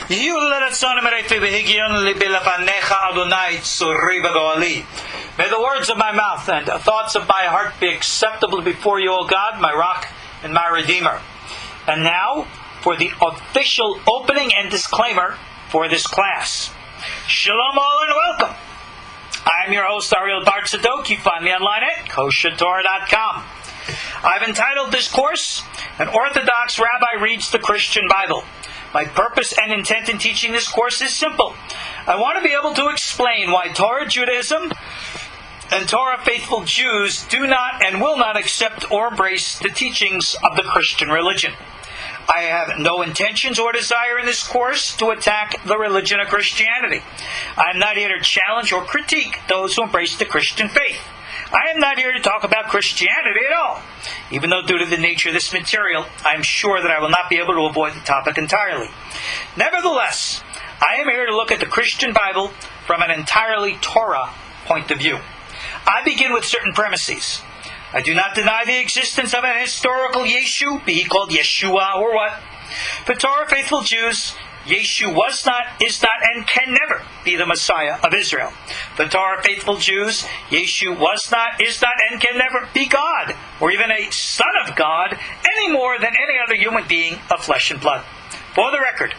May the words of my mouth and the thoughts of my heart be acceptable before you, O God, my rock and my redeemer. And now, for the official opening and disclaimer for this class. Shalom all and welcome. I am your host, Ariel Bar-Tzadok. You find me online at koshertorah.com. I've entitled this course, An Orthodox Rabbi Reads the Christian Bible. My purpose and intent in teaching this course is simple. I want to be able to explain why Torah Judaism and Torah faithful Jews do not and will not accept or embrace the teachings of the Christian religion. I have no intentions or desire in this course to attack the religion of Christianity. I am not here to challenge or critique those who embrace the Christian faith. I am not here to talk about Christianity at all, even though due to the nature of this material, I am sure that I will not be able to avoid the topic entirely. Nevertheless, I am here to look at the Christian Bible from an entirely Torah point of view. I begin with certain premises. I do not deny the existence of an historical Yeshu, be he called Yeshua or what. For Torah faithful Jews, Yeshu was not, is not, and can never be the Messiah of Israel. For Torah faithful Jews, Yeshu was not, is not, and can never be God, or even a son of God, any more than any other human being of flesh and blood. For the record,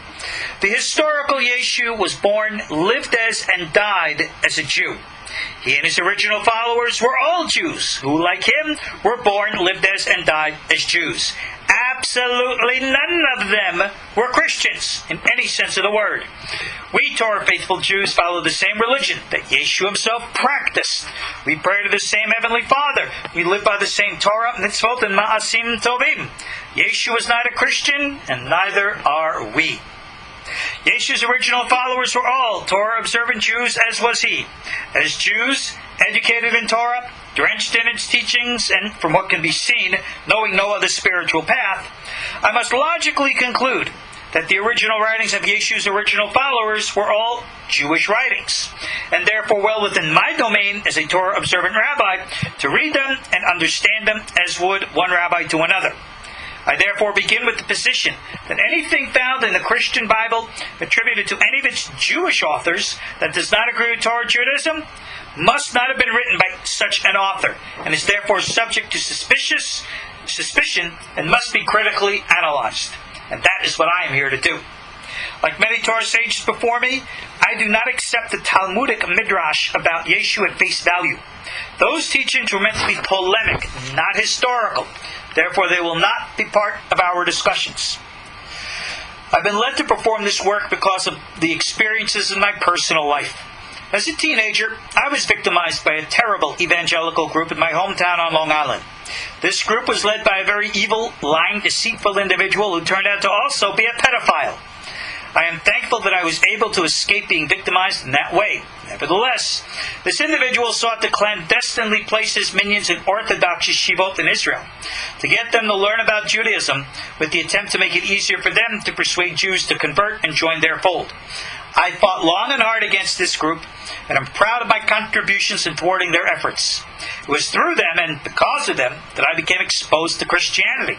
the historical Yeshu was born, lived as, and died as a Jew. He and his original followers were all Jews, who, like him, were born, lived as, and died as Jews. Absolutely none of them were Christians, in any sense of the word. We Torah faithful Jews follow the same religion that Yeshu himself practiced. We pray to the same Heavenly Father. We live by the same Torah, mitzvot, and ma'asim tovim. Yeshu is not a Christian, and neither are we. Yeshu's original followers were all Torah-observant Jews, as was he. As Jews, educated in Torah, drenched in its teachings, and from what can be seen, knowing no other spiritual path, I must logically conclude that the original writings of Yeshu's original followers were all Jewish writings, and therefore well within my domain as a Torah-observant rabbi to read them and understand them as would one rabbi to another. I therefore begin with the position that anything found in the Christian Bible attributed to any of its Jewish authors that does not agree with Torah Judaism must not have been written by such an author, and is therefore subject to suspicion and must be critically analyzed. And that is what I am here to do. Like many Torah sages before me, I do not accept the Talmudic midrash about Yeshu at face value. Those teachings were meant to be polemic, not historical. Therefore, they will not be part of our discussions. I've been led to perform this work because of the experiences in my personal life. As a teenager, I was victimized by a terrible evangelical group in my hometown on Long Island. This group was led by a very evil, lying, deceitful individual who turned out to also be a pedophile. I am thankful that I was able to escape being victimized in that way. Nevertheless, this individual sought to clandestinely place his minions in Orthodox yeshivot in Israel, to get them to learn about Judaism, with the attempt to make it easier for them to persuade Jews to convert and join their fold. I fought long and hard against this group, and I'm proud of my contributions in thwarting their efforts. It was through them and because of them that I became exposed to Christianity,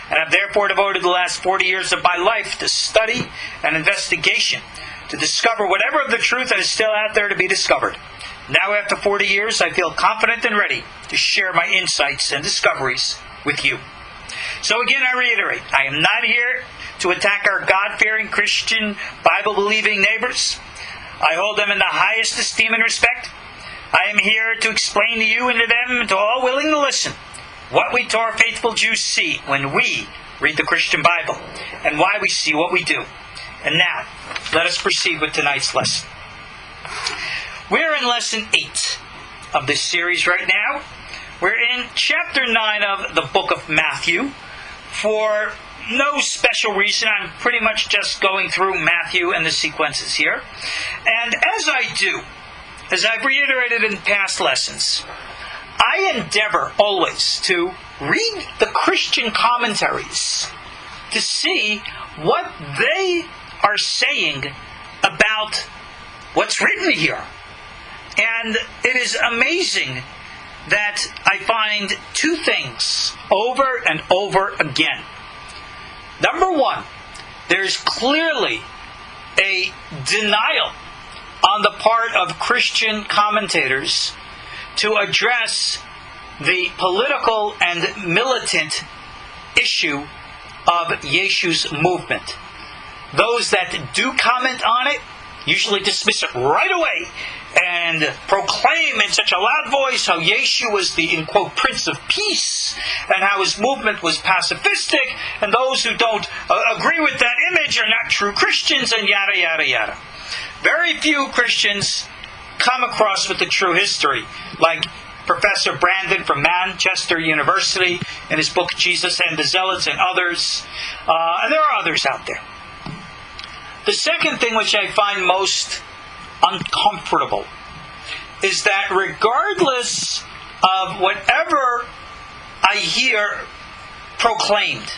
and have therefore devoted the last 40 years of my life to study and investigation to discover whatever of the truth that is still out there to be discovered. Now, after 40 years, I feel confident and ready to share my insights and discoveries with you. So again, I reiterate, I am not here to attack our God-fearing Christian, Bible-believing neighbors. I hold them in the highest esteem and respect. I am here to explain to you and to them and to all willing to listen what we Torah faithful Jews see when we read the Christian Bible, and why we see what we do. And now, let us proceed with tonight's lesson. We're in lesson 8 of this series right now. We're in chapter 9 of the book of Matthew. For no special reason, I'm pretty much just going through Matthew and the sequences here. And as I do, as I've reiterated in past lessons, I endeavor always to read the Christian commentaries to see what they are saying about what's written here. And it is amazing that I find two things over and over again. Number one, there's clearly a denial on the part of Christian commentators to address the political and militant issue of Yeshu's movement. Those that do comment on it usually dismiss it right away and proclaim in such a loud voice how Yeshu was the, in quote, Prince of Peace, and how his movement was pacifistic, and those who don't agree with that image are not true Christians, and yada, yada, yada. Very few Christians come across with the true history, like Professor Brandon from Manchester University in his book Jesus and the Zealots, and others. And there are others out there. The second thing which I find most uncomfortable is that regardless of whatever I hear proclaimed,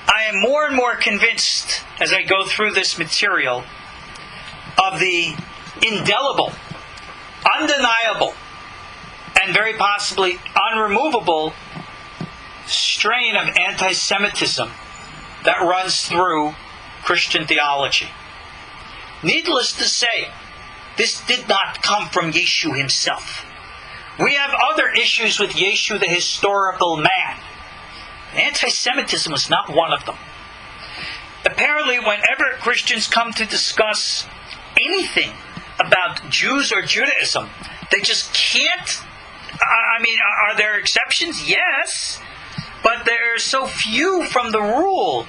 I am more and more convinced as I go through this material of the indelible, undeniable, and very possibly unremovable strain of anti-Semitism that runs through Christian theology. Needless to say, this did not come from Yeshu himself. We have other issues with Yeshu, the historical man. Anti-Semitism was not one of them. Apparently, whenever Christians come to discuss anything about Jews or Judaism, they just can't. I mean, are there exceptions? Yes, but there are so few from the rule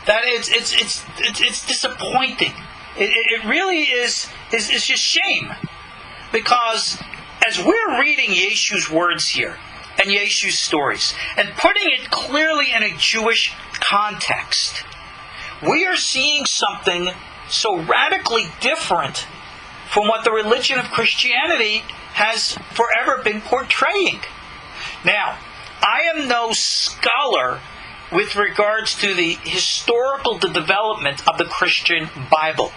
that it's disappointing. It really is just shame, because as we're reading Yeshu's words here and Yeshu's stories and putting it clearly in a Jewish context, we are seeing something so radically different from what the religion of Christianity has forever been portraying. Now, I am no scholar with regards to the historical development of the Christian Bible.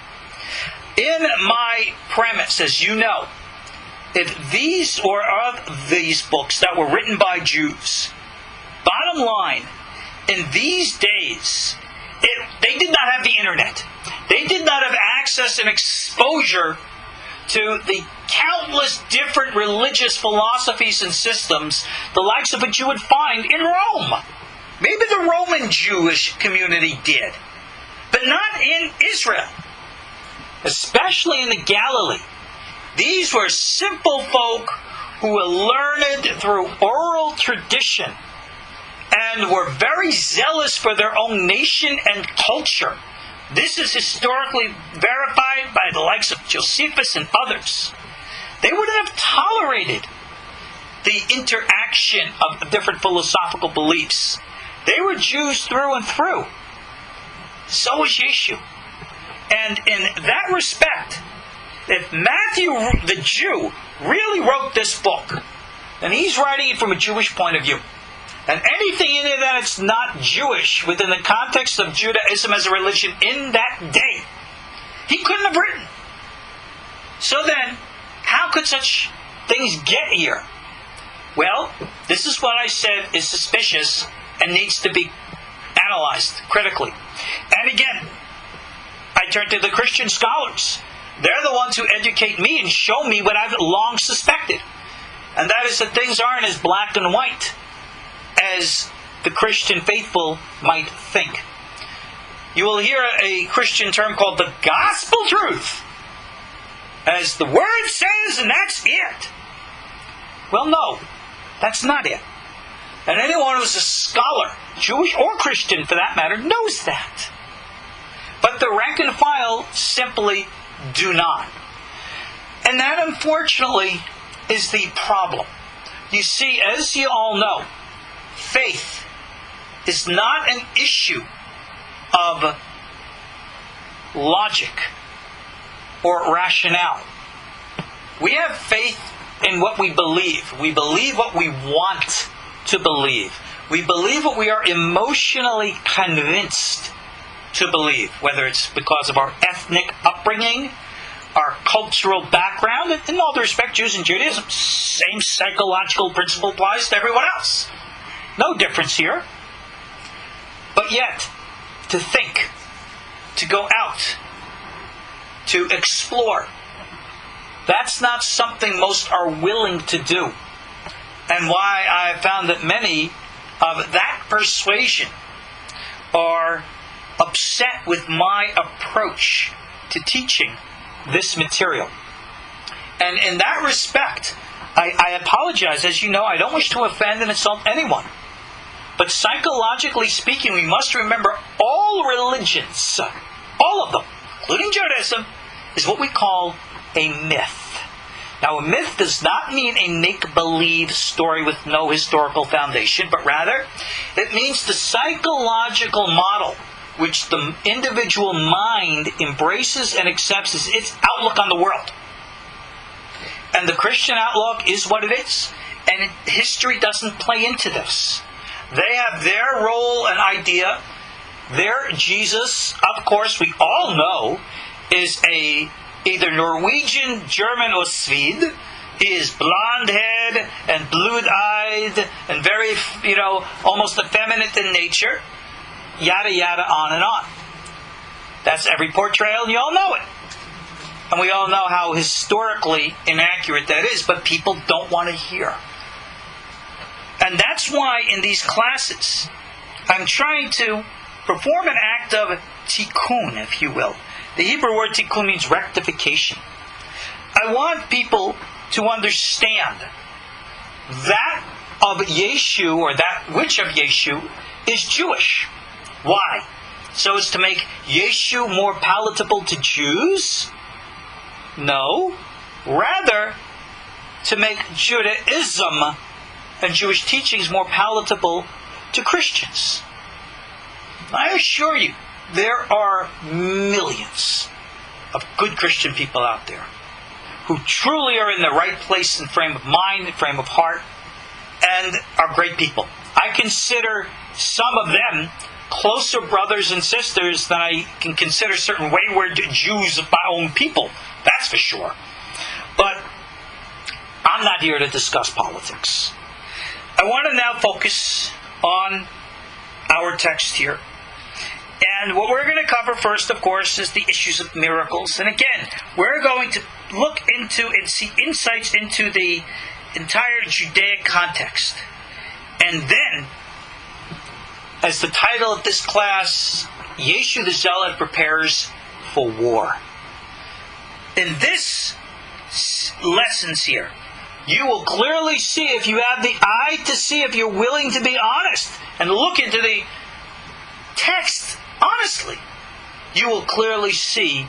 In my premise, as you know, if these or of these books that were written by Jews, bottom line, in these days, they did not have the internet. They did not have access and exposure to the countless different religious philosophies and systems the likes of a Jew would find in Rome. Maybe the Roman Jewish community did, but not in Israel, especially in the Galilee. These were simple folk who were learned through oral tradition and were very zealous for their own nation and culture. This is historically verified by the likes of Josephus and others. They wouldn't have tolerated the interaction of different philosophical beliefs. They were Jews through and through. So was Yeshu. And in that respect, if Matthew, the Jew, really wrote this book, then he's writing it from a Jewish point of view. And anything in it that it's not Jewish within the context of Judaism as a religion in that day, he couldn't have written. So then, how could such things get here? Well, this is what I said is suspicious and needs to be analyzed critically. And again, I turn to the Christian scholars. They're the ones who educate me and show me what I've long suspected. And that is that things aren't as black and white as the Christian faithful might think. You will hear a Christian term called the gospel truth. As the word says, and that's it. Well, no, that's not it. And anyone who's a scholar, Jewish or Christian for that matter, knows that. But the rank and file simply do not. And that, unfortunately, is the problem. You see, as you all know, faith is not an issue of logic or rationale. We have faith in what we believe. We believe what we want to believe. We believe what we are emotionally convinced to believe, whether it's because of our ethnic upbringing, our cultural background, and in all due respect, Jews and Judaism, same psychological principle applies to everyone else. No difference here. But yet, to think, to go out, to explore. That's not something most are willing to do. And why I have found that many of that persuasion are upset with my approach to teaching this material. And in that respect, I apologize. As you know, I don't wish to offend and insult anyone. But psychologically speaking, we must remember all religions, all of them, including Judaism, is what we call a myth. Now, a myth does not mean a make-believe story with no historical foundation, but rather, it means the psychological model which the individual mind embraces and accepts as its outlook on the world. And the Christian outlook is what it is. And history doesn't play into this. They have their role and idea. Their Jesus, of course, we all know, is either Norwegian, German, or Swede. He is blonde-haired and blue-eyed and very, almost effeminate in nature. Yada, yada, on and on. That's every portrayal, and you all know it. And we all know how historically inaccurate that is, but people don't want to hear. And that's why in these classes, I'm trying to perform an act of tikkun, if you will. The Hebrew word tikkun means rectification. I want people to understand that of Yeshu, or that which of Yeshu, is Jewish. Why? So as to make Yeshu more palatable to Jews? No. Rather, to make Judaism and Jewish teachings more palatable to Christians. I assure you, there are millions of good Christian people out there who truly are in the right place and frame of mind and frame of heart and are great people. I consider some of them closer brothers and sisters than I can consider certain wayward Jews of my own people. That's for sure. But I'm not here to discuss politics. I want to now focus on our text here. And what we're going to cover first, of course, is the issues of miracles. And again, we're going to look into and see insights into the entire Judaic context. And then, as the title of this class, Yeshu the Zealot prepares for war. In this lessons here, you will clearly see, if you have the eye to see, if you're willing to be honest and look into the text honestly, you will clearly see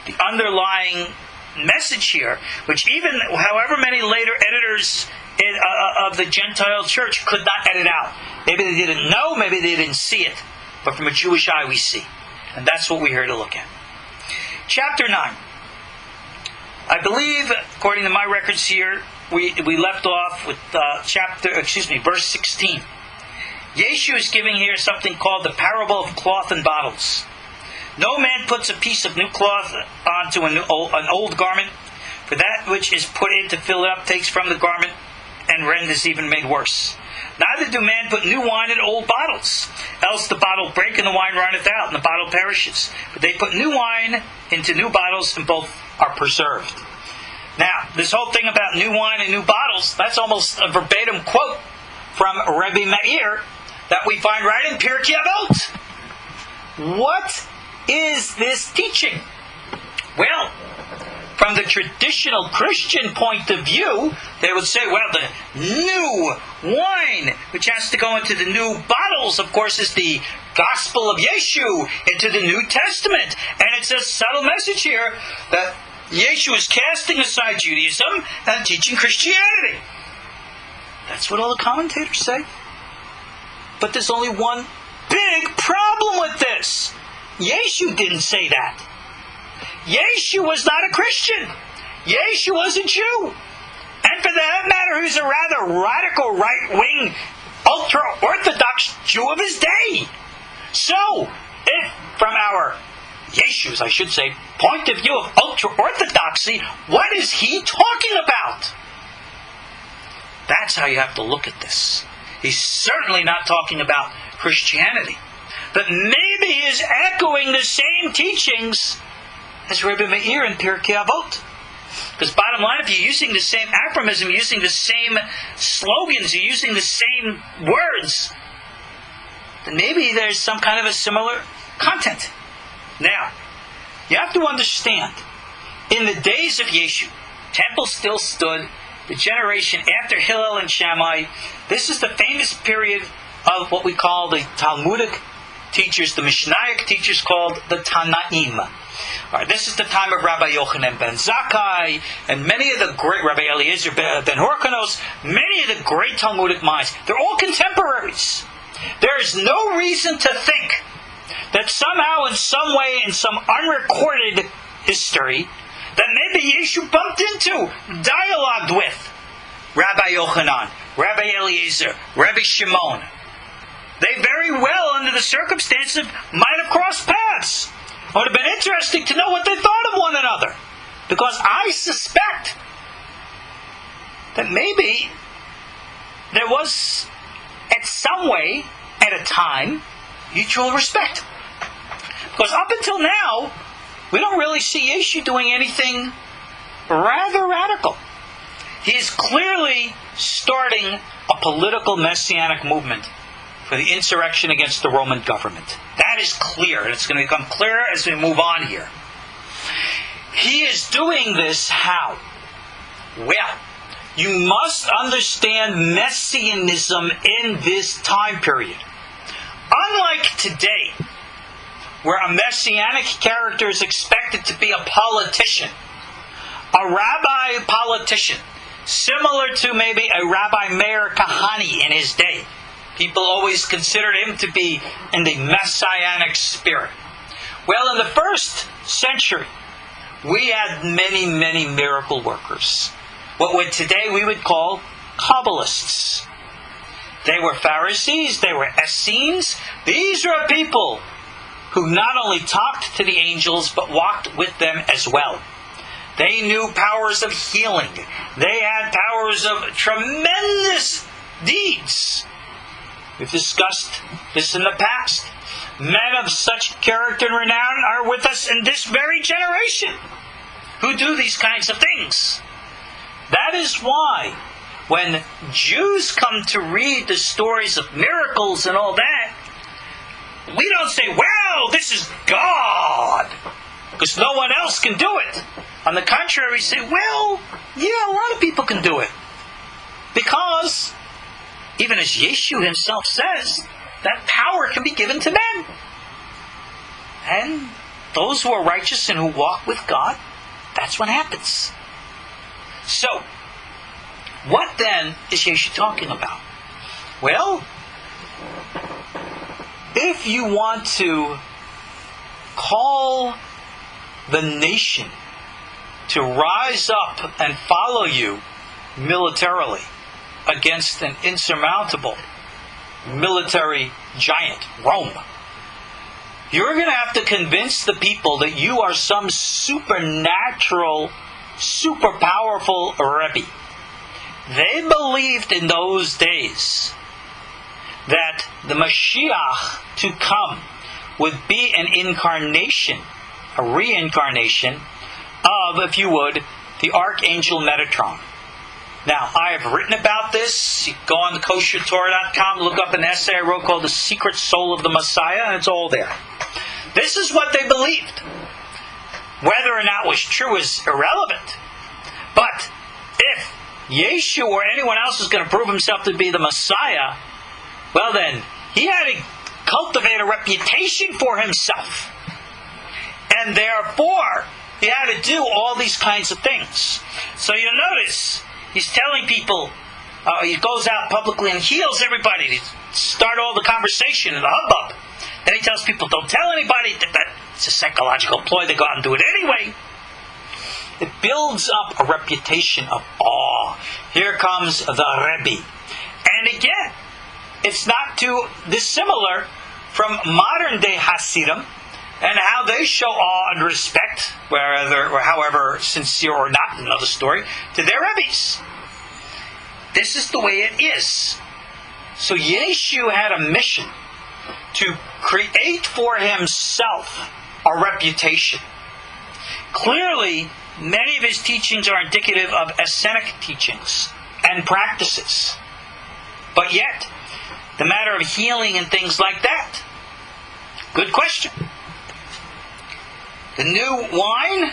the underlying message here, which even however many later editors of the Gentile church could not edit out. Maybe they didn't know, maybe they didn't see it, but from a Jewish eye we see. And that's what we're here to look at. Chapter 9. I believe, according to my records here, we left off with verse 16. Yeshu is giving here something called the parable of cloth and bottles. No man puts a piece of new cloth onto an old garment, for that which is put in to fill it up takes from the garment, and rend is even made worse. Neither do man put new wine in old bottles, else the bottle break and the wine runneth out, and the bottle perishes. But they put new wine into new bottles, and both are preserved. Now, this whole thing about new wine and new bottles, that's almost a verbatim quote from Rabbi Meir that we find right in Pirkei Avot. What is this teaching? Well, from the traditional Christian point of view, they would say, well, the new wine, which has to go into the new bottles, of course, is the gospel of Yeshu into the New Testament. And it's a subtle message here that Yeshu is casting aside Judaism and teaching Christianity. That's what all the commentators say. But there's only one big problem with this. Yeshu didn't say that. Yeshu was not a Christian. Yeshu was a Jew. And for that matter, he was a rather radical, right-wing, ultra-Orthodox Jew of his day. So, if from our Yeshu's, I should say, point of view of ultra-Orthodoxy, what is he talking about? That's how you have to look at this. He's certainly not talking about Christianity. But maybe he is echoing the same teachings as Rabbi Meir in Pirkei Avot. Because bottom line, if you're using the same aphorism, you're using the same slogans, you're using the same words, then maybe there's some kind of a similar content. Now, you have to understand, in the days of Yeshu, temple still stood. The generation after Hillel and Shammai, this is the famous period of what we call the Talmudic teachers, the Mishnaic teachers called the Tanaim. Alright, this is the time of Rabbi Yochanan ben Zakkai and many of the great, Rabbi Eliezer ben Horkonos, many of the great Talmudic minds. They're all contemporaries. There is no reason to think that somehow, in some way, in some unrecorded history, that maybe Yeshu bumped into, dialogued with Rabbi Yochanan, Rabbi Eliezer, Rabbi Shimon. They very well, under the circumstances, might have crossed paths. It would have been interesting to know what they thought of one another. Because I suspect that maybe there was, at some way, at a time, mutual respect. Because up until now, we don't really see Yeshu doing anything rather radical. He is clearly starting a political messianic movement for the insurrection against the Roman government. That is clear, and it's going to become clearer as we move on here. He is doing this how? Well, you must understand messianism in this time period. Unlike today, where a messianic character is expected to be a politician, a rabbi politician, similar to maybe a Rabbi Meir Kahane in his day. People always considered him to be in the messianic spirit. Well, in the first century, we had many, many miracle workers. What today we would call Kabbalists. They were Pharisees, they were Essenes. These were people who not only talked to the angels, but walked with them as well. They knew powers of healing. They had powers of tremendous deeds. We've discussed this in the past. Men of such character and renown are with us in this very generation who do these kinds of things. That is why when Jews come to read the stories of miracles and all that, we don't say, well, this is God, because no one else can do it. On the contrary, we say, well, yeah, a lot of people can do it. Because, even as Yeshu himself says, that power can be given to men. And those who are righteous and who walk with God, that's what happens. So, what then is Yeshu talking about? Well, if you want to call the nation to rise up and follow you militarily against an insurmountable military giant, Rome, you're going to have to convince the people that you are some supernatural, super powerful Rabbi. They believed in those days that the Mashiach to come would be an incarnation, a reincarnation of, if you would, the Archangel Metatron. Now, I have written about this. You go on koshertorah.com, look up an essay I wrote called The Secret Soul of the Messiah, and it's all there. This is what they believed. Whether or not it was true is irrelevant. But if Yeshu or anyone else is going to prove himself to be the Messiah, well then, he had to cultivate a reputation for himself. And therefore, he had to do all these kinds of things. So you'll notice, he's telling people, he goes out publicly and heals everybody to start all the conversation and the hubbub. Then he tells people, don't tell anybody that it's a psychological ploy, they go out and do it anyway. It builds up a reputation of awe. Here comes the Rabbi. And again, it's not too dissimilar from modern day Hasidim and how they show awe and respect, whether or however sincere or not, another story, to their rabbis. This is the way it is. So Yeshu had a mission to create for himself a reputation. Clearly, many of his teachings are indicative of Essenic teachings and practices. But yet, the matter of healing and things like that, good question. The new wine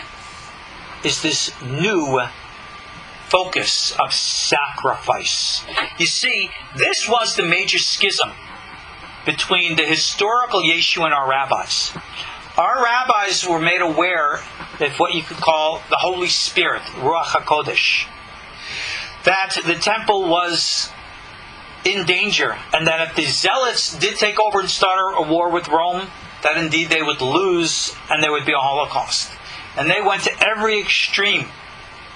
is this new focus of sacrifice. You see, this was the major schism between the historical Yeshu and our rabbis. Our rabbis were made aware of what you could call the Holy Spirit, Ruach HaKodesh, that the temple was in danger, and that if the zealots did take over and start a war with Rome, that indeed they would lose and there would be a Holocaust. And they went to every extreme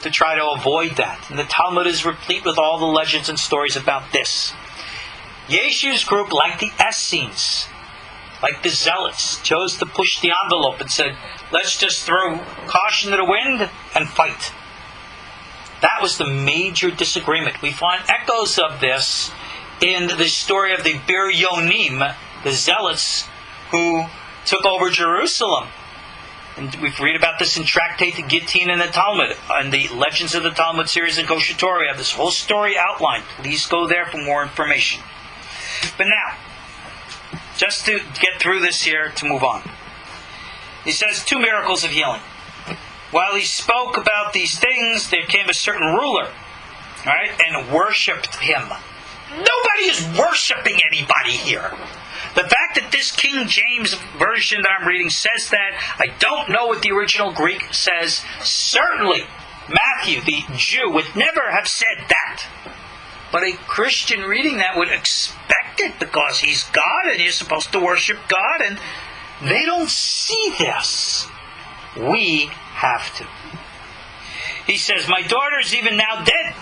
to try to avoid that. And the Talmud is replete with all the legends and stories about this. Yeshu's group, like the Essenes, like the Zealots, chose to push the envelope and said, let's just throw caution to the wind and fight. That was the major disagreement. We find echoes of this in the story of the Bir Yonim, the Zealots who took over Jerusalem. And we read about this in Tractate Gittin in the Talmud, and the Legends of the Talmud series in Kosher Torah. We have this whole story outlined. Please go there for more information. But now, just to get through this here, to move on. He says 2 miracles of healing. While he spoke about these things, there came a certain ruler, right, and worshipped him. Nobody is worshipping anybody here. The fact that this King James version that I'm reading says that, I don't know what the original Greek says. Certainly, Matthew, the Jew, would never have said that. But a Christian reading that would expect it because he's God and he's supposed to worship God, and they don't see this. We have to. He says, my daughter is even now dead.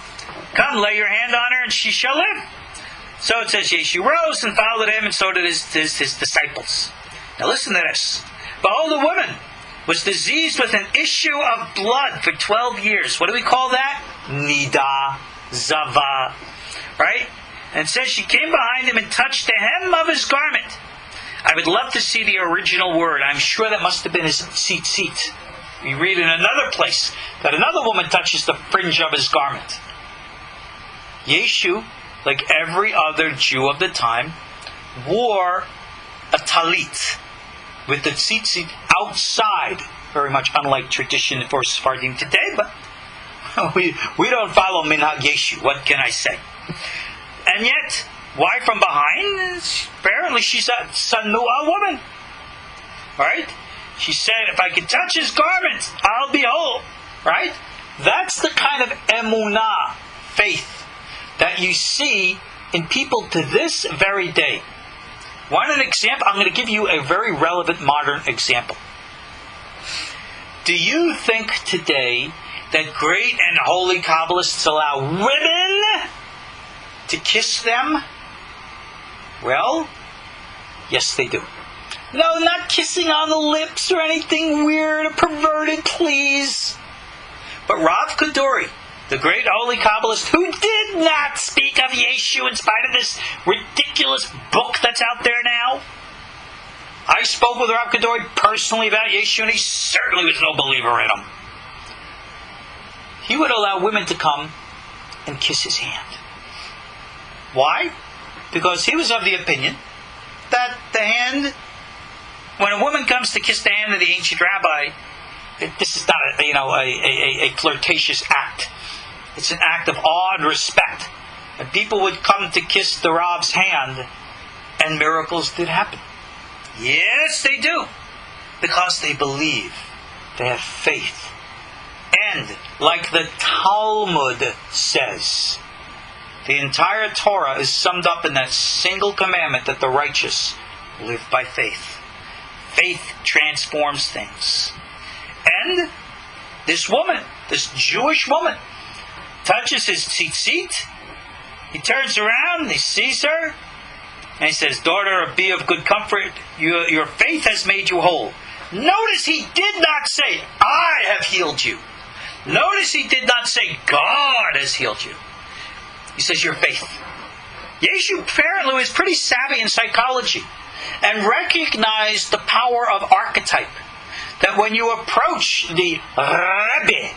Come, lay your hand on her and she shall live. So it says, Yeshu rose and followed him, and so did his disciples. Now listen to this. Behold, a woman was diseased with an issue of blood for 12 years. What do we call that? Nida, Zava. Right? And it says she came behind him and touched the hem of his garment. I would love to see the original word. I'm sure that must have been his tzitzit. We read in another place that another woman touches the fringe of his garment. Yeshu, like every other Jew of the time, wore a talit with the tzitzit outside. Very much unlike tradition for Sephardim today, but we don't follow minhag Yeshu. What can I say? And yet, why from behind? Apparently she's a sanua woman. Right? She said, if I can touch his garment, I'll be whole. Right? That's the kind of emunah, faith, that you see in people to this very day. Want an example? I'm going to give you a very relevant modern example. Do you think today that great and holy Kabbalists allow women to kiss them? Well, yes they do. No, not kissing on the lips or anything weird or perverted, please. But Rav Kaduri, the great holy Kabbalist, who did not speak of Yeshu in spite of this ridiculous book that's out there now. I spoke with Rav Kaduri personally about Yeshu, and he certainly was no believer in him. He would allow women to come and kiss his hand. Why? Because he was of the opinion that the hand, when a woman comes to kiss the hand of the ancient rabbi, this is not a flirtatious act. It's an act of awe and respect. And people would come to kiss the Rav's hand, and miracles did happen. Yes, they do. Because they believe. They have faith. And, like the Talmud says, the entire Torah is summed up in that single commandment that the righteous live by faith. Faith transforms things. And this woman, this Jewish woman, touches his tzitzit. He turns around, he sees her, and he says, daughter, be of good comfort. Your faith has made you whole. Notice he did not say, I have healed you. Notice he did not say, God has healed you. He says, your faith. Yeshu apparently was pretty savvy in psychology and recognized the power of archetype. that when you approach the Rabbi,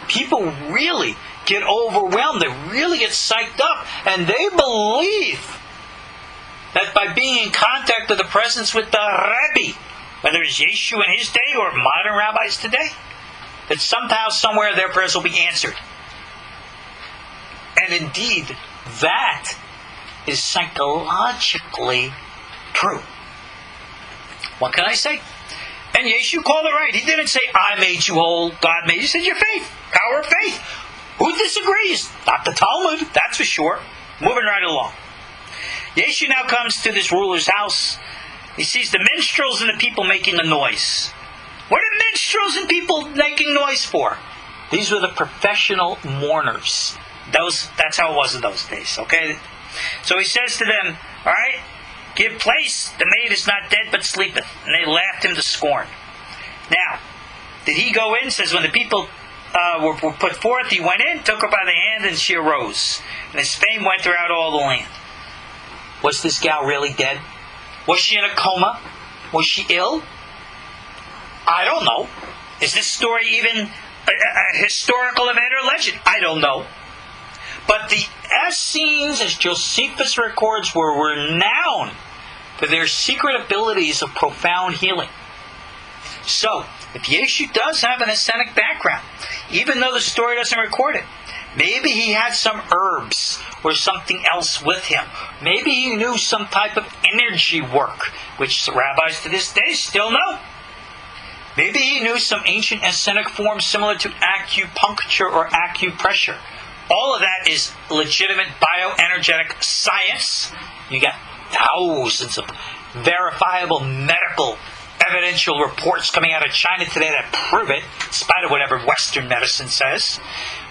people really get overwhelmed. They really get psyched up. And they believe that by being in contact with the presence with the Rabbi, whether it's Yeshu in his day or modern rabbis today, that somehow, somewhere, their prayers will be answered. And indeed, that is psychologically true. What can I say? And Yeshu called it right. He didn't say, I made you whole, God made you. He said, your faith, power of faith. Who disagrees? Not the Talmud, that's for sure. Moving right along. Yeshu now comes to this ruler's house. He sees the minstrels and the people making a noise. What are minstrels and people making noise for? These were the professional mourners. That's how it was in those days, okay? So he says to them, all right, give place, the maid is not dead but sleepeth. And they laughed him to scorn. Now, did he go in? It says when the people were put forth, he went in, took her by the hand, and she arose. And his fame went throughout all the land. Was this gal really dead? Was she in a coma? Was she ill? I don't know. Is this story even a historical event or legend? I don't know. But the Essenes, as Josephus records, were renowned for their secret abilities of profound healing. So, if Yeshu does have an Essenic background, even though the story doesn't record it, maybe he had some herbs or something else with him. Maybe he knew some type of energy work, which rabbis to this day still know. Maybe he knew some ancient Essenic forms similar to acupuncture or acupressure. All of that is legitimate bioenergetic science. You got thousands of verifiable medical evidential reports coming out of China today that prove it, in spite of whatever Western medicine says.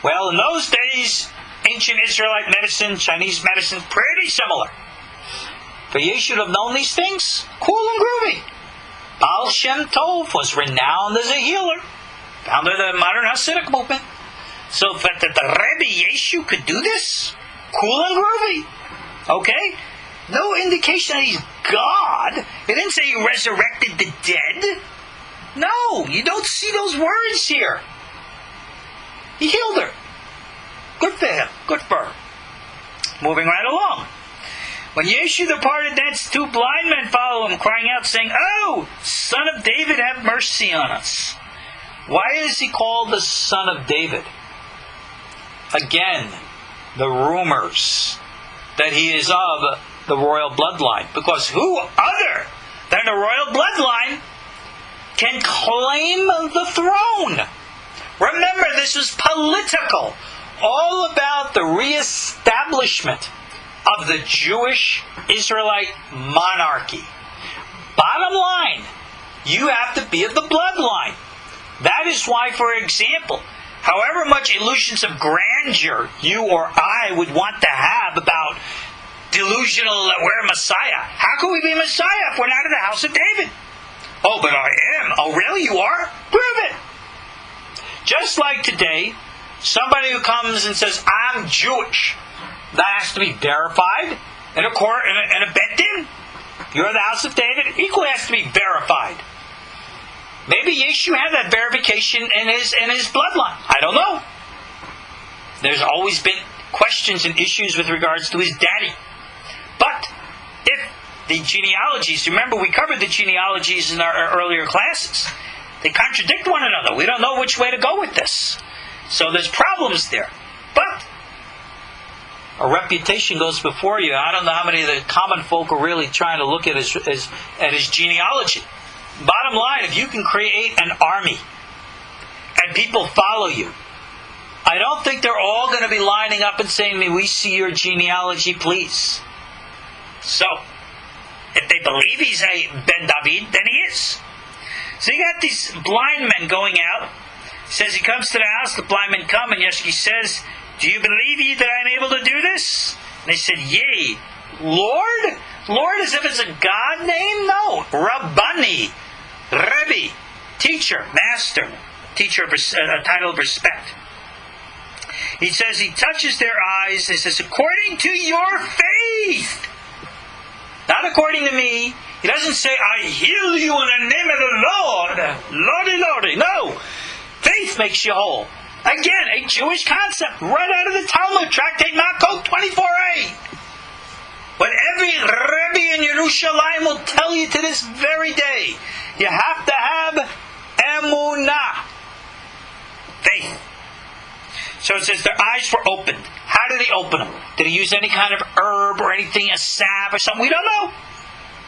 Well, in those days, ancient Israelite medicine, Chinese medicine, pretty similar. But you should have known these things. Cool and groovy. Baal Shem Tov was renowned as a healer, founder of the modern Hasidic movement. So that the Rabbi Yeshu could do this? Cool and groovy. Okay? No indication that he's God. It didn't say he resurrected the dead. No, you don't see those words here. He healed her. Good for him. Good for her. Moving right along. When Yeshu departed thence, 2 blind men followed him, crying out, saying, Oh, Son of David, have mercy on us. Why is he called the Son of David? Again, the rumors that he is of the royal bloodline. Because who other than the royal bloodline can claim the throne? Remember, this was political. All about the reestablishment of the Jewish Israelite monarchy. Bottom line, you have to be of the bloodline. That is why, for example, however much illusions of grandeur you or I would want to have about delusional that we're Messiah. How can we be Messiah if we're not in the house of David? Oh, but I am. Oh, really? You are? Prove it. Just like today, somebody who comes and says, I'm Jewish, that has to be verified in a court, in a bet din. You're the house of David, equally has to be verified. Maybe Yeshu had that verification in his bloodline. I don't know. There's always been questions and issues with regards to his daddy. But if the genealogies, remember we covered the genealogies in our earlier classes, they contradict one another. We don't know which way to go with this. So there's problems there. But a reputation goes before you. I don't know how many of the common folk are really trying to look at his genealogy. Bottom line, if you can create an army and people follow you, I don't think they're all going to be lining up and saying, may we see your genealogy, please. So, if they believe he's a Ben David, then he is. So you got these blind men going out. It says he comes to the house, the blind men come, and Yeshua says, do you believe ye that I am able to do this? And they said, yea. Lord? Lord as if it's a God name? No. Rabbani. Rabbi. Teacher. Master. Teacher of a title of respect. He says he touches their eyes. He says, according to your faith. Not according to me. He He doesn't say, I heal you in the name of the Lord. Lordy, Lordy. No. Faith makes you whole. Again, a Jewish concept right out of the Talmud, Tractate Makot 24a. But every Rabbi in Yerushalayim will tell you to this very day, you have to have emunah, faith. So it says their eyes were opened. How did he open them? Did he use any kind of herb or anything, a salve or something? We don't know.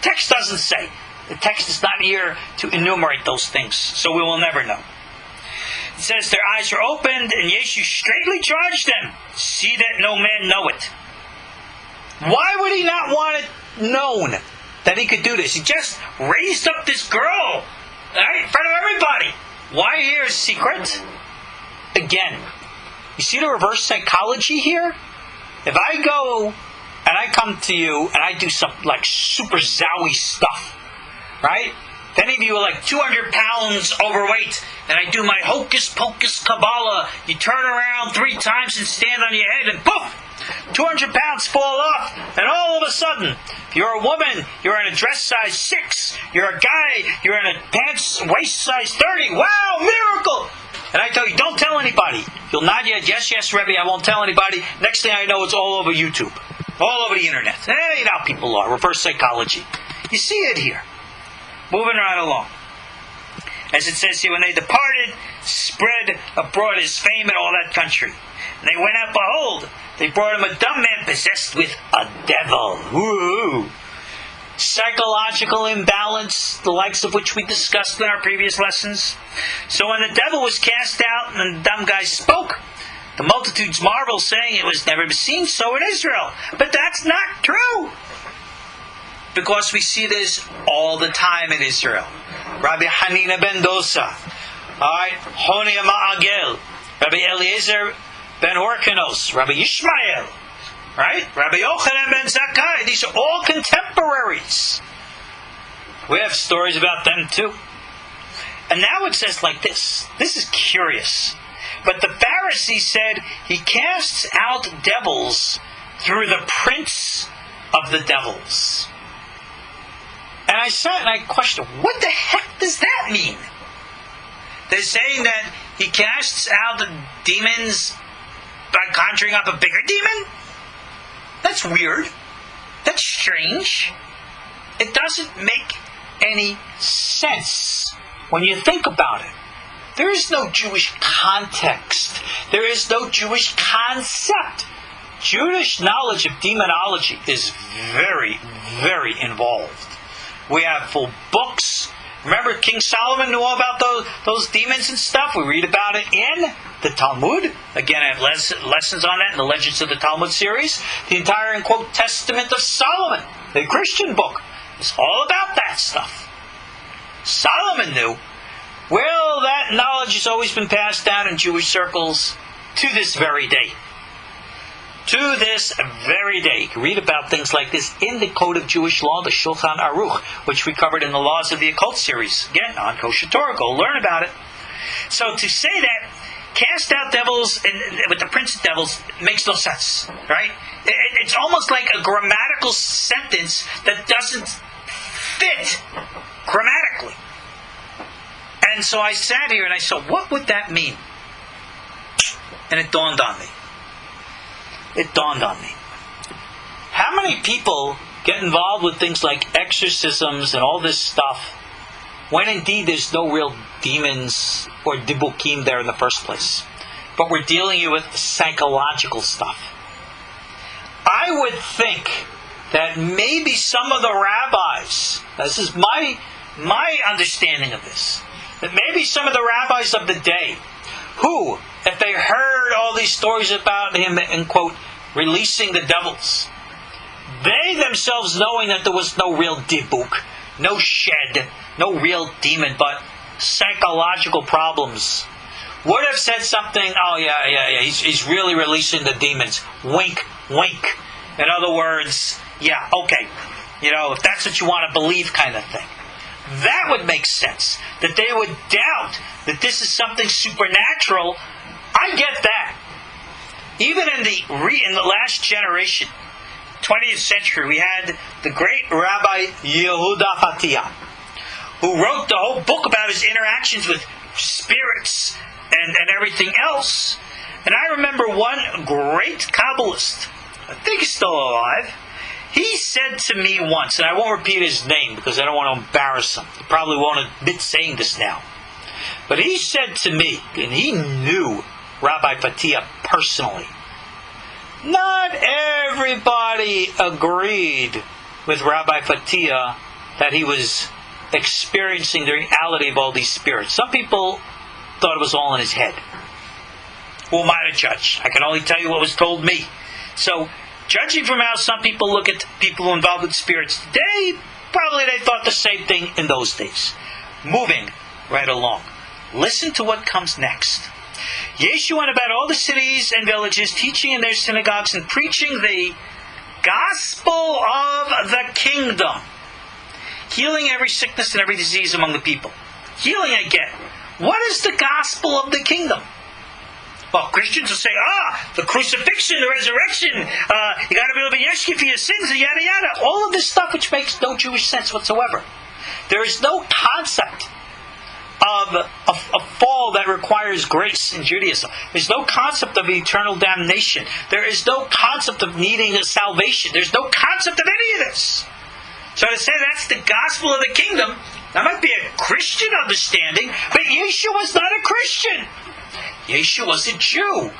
Text doesn't say. The text is not here to enumerate those things, so we will never know. It says their eyes were opened, and Yeshu straightly charged them, see that no man know it. Why would he not want it known that he could do this? He just raised up this girl, right, in front of everybody. Why here is secret? Again, you see the reverse psychology here? If I go and I come to you and I do some like super zowie stuff, right? If any of you are like 200 pounds overweight and I do my hocus pocus Kabbalah, you turn around 3 times and stand on your head and poof! 200 pounds fall off, and all of a sudden, if you're a woman, you're in a dress size 6. You're a guy, you're in a pants waist size 30. Wow, miracle! And I tell you, don't tell anybody. You'll nod your head, yes, Rabbi, I won't tell anybody. Next thing I know, it's all over YouTube, all over the internet. You know how people are, reverse psychology. You see it here. Moving right along. As it says here, when they departed, spread abroad his fame in all that country. And they went out, behold, they brought him a dumb man possessed with a devil. Woo! Psychological imbalance, the likes of which we discussed in our previous lessons. So when the devil was cast out and the dumb guy spoke, the multitudes marveled, saying it was never seen so in Israel. But that's not true. Because we see this all the time in Israel. Rabbi Hanina ben Dosa, alright, Honia Ma'agel, Rabbi Eliezer ben Horkanos, Rabbi Yishmael, right? Rabbi Yochanan ben Zakkai. These are all contemporaries. We have stories about them too. And now it says like this. This is curious. But the Pharisee said he casts out devils through the prince of the devils. And I sat and I questioned, what the heck does that mean? They're saying that he casts out the demons by conjuring up a bigger demon? That's weird. That's strange. It doesn't make any sense when you think about it. There is no Jewish context. There is no Jewish concept. Jewish knowledge of demonology is very, very involved. We have full books. Remember, King Solomon knew all about those demons and stuff. We read about it in the Talmud. Again, I have lessons on that in the Legends of the Talmud series. The entire, in quote, Testament of Solomon, the Christian book, is all about that stuff. Solomon knew. Well, that knowledge has always been passed down in Jewish circles to this very day. To this very day. You can read about things like this in the Code of Jewish Law, the Shulchan Aruch, which we covered in the Laws of the Occult series. Again, on Kosher Torah. Go learn about it. So to say that, cast out devils with the prince of devils makes no sense. Right? It's almost like a grammatical sentence that doesn't fit grammatically. And so I sat here and I said, what would that mean? And it dawned on me. It dawned on me. How many people get involved with things like exorcisms and all this stuff when indeed there's no real demons or dibukim there in the first place? But we're dealing with psychological stuff. I would think that maybe some of the rabbis, this is my understanding of this, that maybe some of the rabbis of the day, who, if they heard all these stories about him, in quote, releasing the devils, they themselves knowing that there was no real dibuk, no shed, no real demon, but psychological problems, would have said something, oh yeah, he's really releasing the demons. Wink, wink. In other words, yeah, okay. If that's what you want to believe kind of thing. That would make sense. That they would doubt that this is something supernatural. I get that. Even in the last generation, 20th century, we had the great Rabbi Yehuda Fatia, who wrote the whole book about his interactions with spirits and everything else. And I remember one great Kabbalist, I think he's still alive, he said to me once, and I won't repeat his name because I don't want to embarrass him. He probably won't admit saying this now. But he said to me, and he knew Rabbi Fatia personally, not everybody agreed with Rabbi Fatia that he was experiencing the reality of all these spirits. Some people thought it was all in his head. Who am I to judge? I can only tell you what was told me. So, judging from how some people look at people involved with spirits today, probably they thought the same thing in those days. Moving right along. Listen to what comes next. Yeshu went about all the cities and villages, teaching in their synagogues and preaching the gospel of the kingdom, healing every sickness and every disease among the people. Healing again. What is the gospel of the kingdom? Well, Christians will say, the crucifixion, the resurrection, you got to be able to be yeshki for your sins, and yada yada. All of this stuff which makes no Jewish sense whatsoever. There is no concept of a fall that requires grace in Judaism. There's no concept of eternal damnation. There is no concept of needing a salvation. There's no concept of any of this. So to say that's the gospel of the kingdom, that might be a Christian understanding, but Yeshua was not a Christian. Yeshua was a Jew.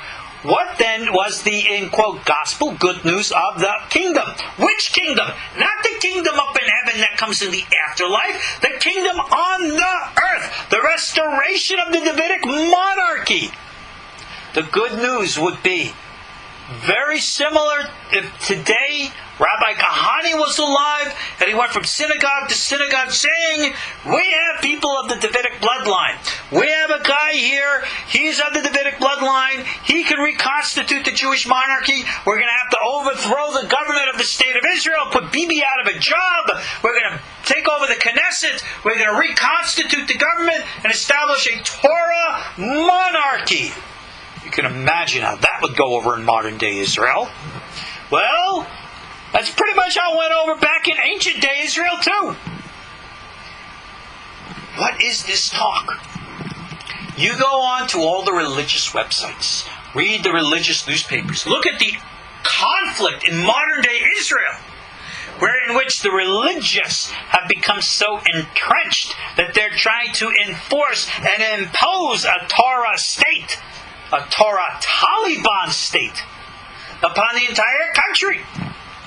What then was the, in quote, gospel, good news of the kingdom? Which kingdom? Not the kingdom up in heaven that comes in the afterlife. The kingdom on the earth. The restoration of the Davidic monarchy. The good news would be very similar if today Rabbi Kahane was alive and he went from synagogue to synagogue saying, we have people of the Davidic bloodline. We have a guy here, he's of the Davidic bloodline, he can reconstitute the Jewish monarchy. We're going to have to overthrow the government of the state of Israel, put Bibi out of a job. We're going to take over the Knesset. We're going to reconstitute the government and establish a Torah monarchy. You can imagine how that would go over in modern day Israel. Well, that's pretty much how it went over back in ancient day Israel too. What is this talk? You go on to all the religious websites, read the religious newspapers, look at the conflict in modern day Israel, in which the religious have become so entrenched that they're trying to enforce and impose a Torah state, a Torah Taliban state, upon the entire country.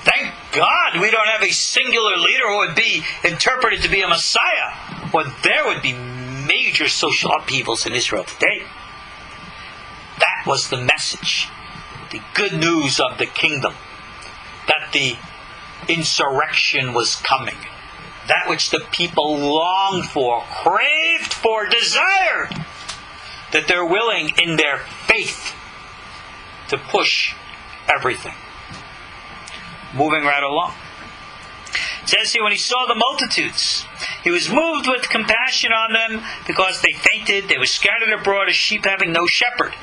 Thank God we don't have a singular leader who would be interpreted to be a Messiah, or there would be major social upheavals in Israel today. That was the message, the good news of the kingdom, that the insurrection was coming, that which the people longed for, craved for, desired, that they're willing in their faith to push everything. Moving right along. It says here, when he saw the multitudes, he was moved with compassion on them because they fainted. They were scattered abroad as sheep having no shepherd.